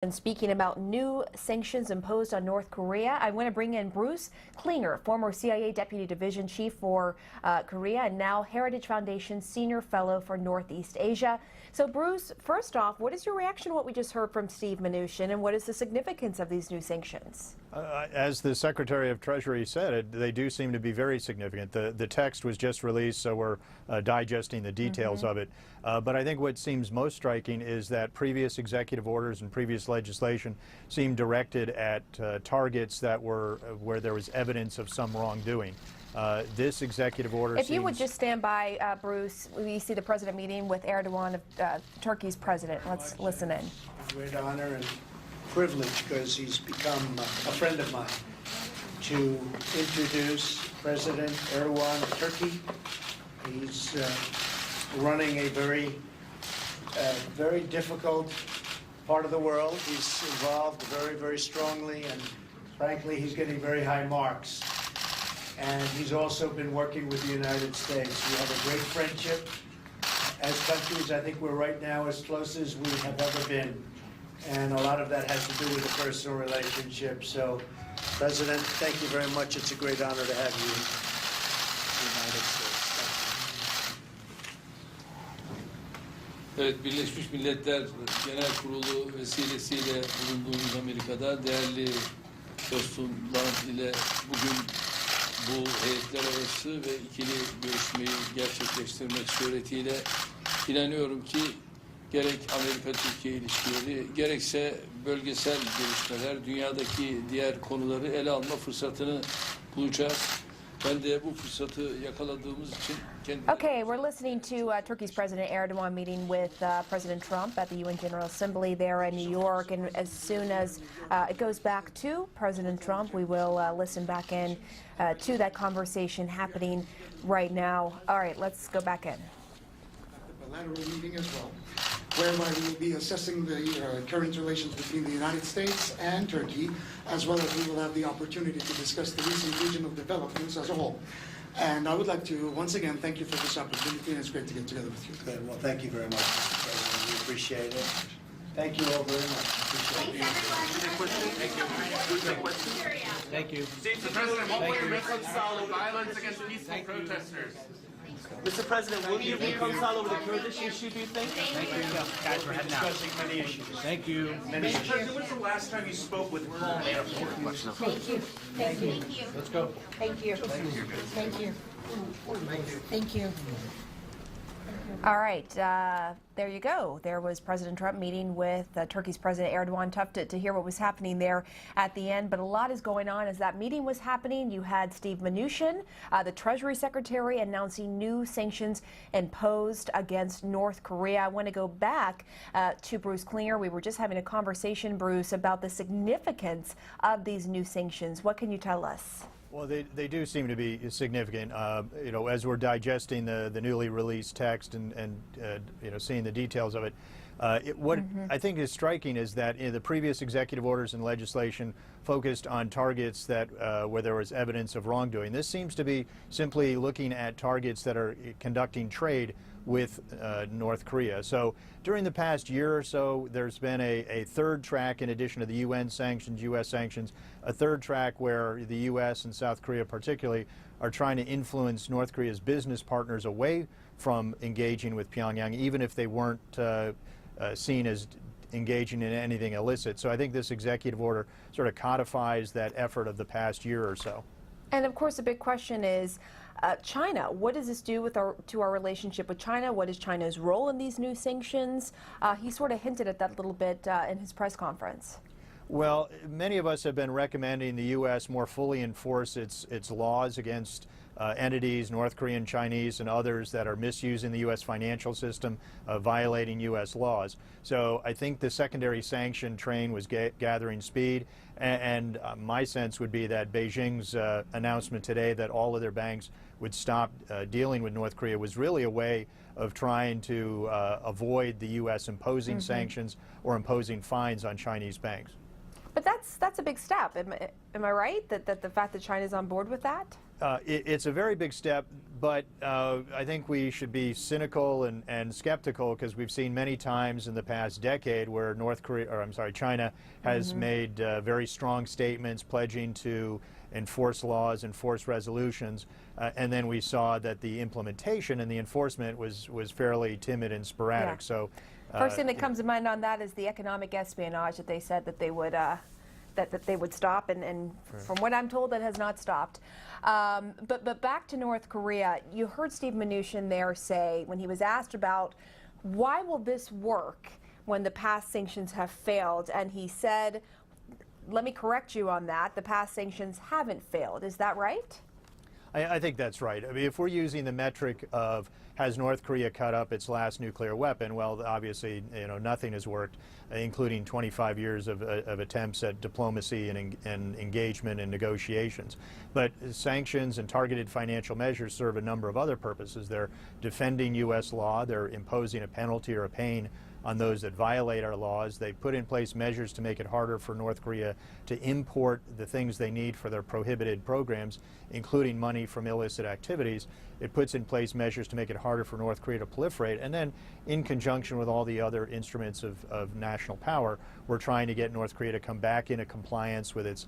And speaking about new sanctions imposed on North Korea, I want to bring in Bruce Klingner, former CIA Deputy Division Chief for Korea and now Heritage Foundation Senior Fellow for Northeast Asia. So Bruce, first off, what is your reaction to what we just heard from Steve Mnuchin, and what is the significance of these new sanctions? As the Secretary of Treasury said, they do seem to be very significant. The text was just released, so we're digesting the details of it. But I think what seems most striking is that previous executive orders and previous legislation seemed directed at targets that were where there was evidence of some wrongdoing. This executive order If you would just stand by, Bruce, we see the president meeting with Erdogan, of Turkey's president. Let's listen in. Great honor and privilege, because he's become a friend of mine, to introduce President Erdogan of Turkey. He's running a very difficult part of the world. He's involved very, very strongly, and frankly, he's getting very high marks. And he's also been working with the United States. We have a great friendship. As countries, I think we're right now as close as we have ever been. And a lot of that has to do with the personal relationship. So, President, thank you very much. It's a great honor to have you in the United States. Evet, Birleşmiş Milletler Genel Kurulu vesilesiyle bulunduğumuz Amerika'da değerli dostum Bant ile bugün bu heyetler arası ve ikili görüşmeyi gerçekleştirmek suretiyle inanıyorum ki gerek Amerika-Türkiye ilişkileri, gerekse bölgesel gelişmeler, dünyadaki diğer konuları ele alma fırsatını bulacağız. Ben de bu fırsatı yakaladığımız için kendime... Okay, we're listening to Turkey's President Erdogan meeting with President Trump at the UN General Assembly there in New York. And as soon as it goes back to President Trump, we will listen back in to that conversation happening right now. All right, let's go back in. A bilateral meeting as well, whereby we will be assessing the current relations between the United States and Turkey, as well as we will have the opportunity to discuss the recent regional developments as a whole. And I would like to once again thank you for this opportunity, and it's great to get together with you. Good. Well, thank you very much, Mr. President. We appreciate it. Thank you all very much. Appreciate it. Thank you. Thank you. Mr. President, what will you reconcile violence against peaceful protesters? Mr. President, will you reconcile over the Kurdish issue, do you think? Thank you. Guys, we're heading out. Discussing many issues. Thank you. Mr. President, when's the last time you spoke with calm airport? Thank you. Thank you. Let's go. Thank you. Thank you. Thank you. All right, there you go. There was President Trump meeting with Turkey's President Erdogan. Tough to hear what was happening there at the end, but a lot is going on as that meeting was happening. You had Steve Mnuchin, the Treasury Secretary, announcing new sanctions imposed against North Korea. I want to go back to Bruce Klingner. We were just having a conversation, Bruce, about the significance of these new sanctions. What can you tell us? Well, they do seem to be significant. You know, as we're digesting the newly released text and you know, seeing the details of it, what I think is striking is that the previous executive orders and legislation focused on targets that where there was evidence of wrongdoing. This seems to be simply looking at targets that are conducting trade with North Korea. So during the past year or so, there's been a third track, in addition to the UN sanctions, U.S. sanctions, a third track where the U.S. and South Korea particularly are trying to influence North Korea's business partners away from engaging with Pyongyang, even if they weren't seen as engaging in anything illicit. So I think this executive order sort of codifies that effort of the past year or so. And of course, the big question is China. What does this do with our relationship with China? What is China's role in these new sanctions? He sort of hinted at that a little bit in his press conference. Well, many of us have been recommending the U.S. more fully enforce its laws against entities, North Korean, Chinese, and others that are misusing the U.S. financial system, violating U.S. laws. So I think the secondary sanction train was gathering speed, and my sense would be that Beijing's announcement today that all of their banks would stop dealing with North Korea was really a way of trying to avoid the U.S. imposing sanctions or imposing fines on Chinese banks. But that's a big step. Am I right that the fact that China's on board with that? It's a very big step, but I think we should be cynical and skeptical, because we've seen many times in the past decade where China has made very strong statements pledging to enforce laws, enforce resolutions, and then we saw that the implementation and the enforcement was fairly timid and sporadic. Yeah. So, First thing that comes to mind on that is the economic espionage that they said that they would that they would stop, and from what I'm told, that has not stopped. But back to North Korea, you heard Steve Mnuchin there say, when he was asked about why will this work when the past sanctions have failed, and he said, let me correct you on that, the past sanctions haven't failed. Is that right? I think that's right. I mean, if we're using the metric of has North Korea cut up its last nuclear weapon, well, obviously, nothing has worked, including 25 years of attempts at diplomacy and engagement and negotiations. But sanctions and targeted financial measures serve a number of other purposes. They're defending U.S. law. They're imposing a penalty or a pain on those that violate our laws. They put in place measures to make it harder for North Korea to import the things they need for their prohibited programs, including money from illicit activities. It puts in place measures to make it harder for North Korea to proliferate. And then, in conjunction with all the other instruments of national power, we're trying to get North Korea to come back into compliance with its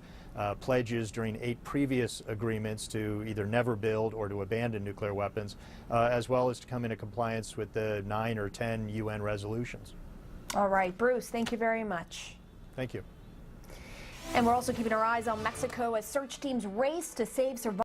pledges during 8 previous agreements to either never build or to abandon nuclear weapons, as well as to come into compliance with the 9 or 10 UN resolutions. All right, Bruce, thank you very much. Thank you. And we're also keeping our eyes on Mexico as search teams race to save survivors.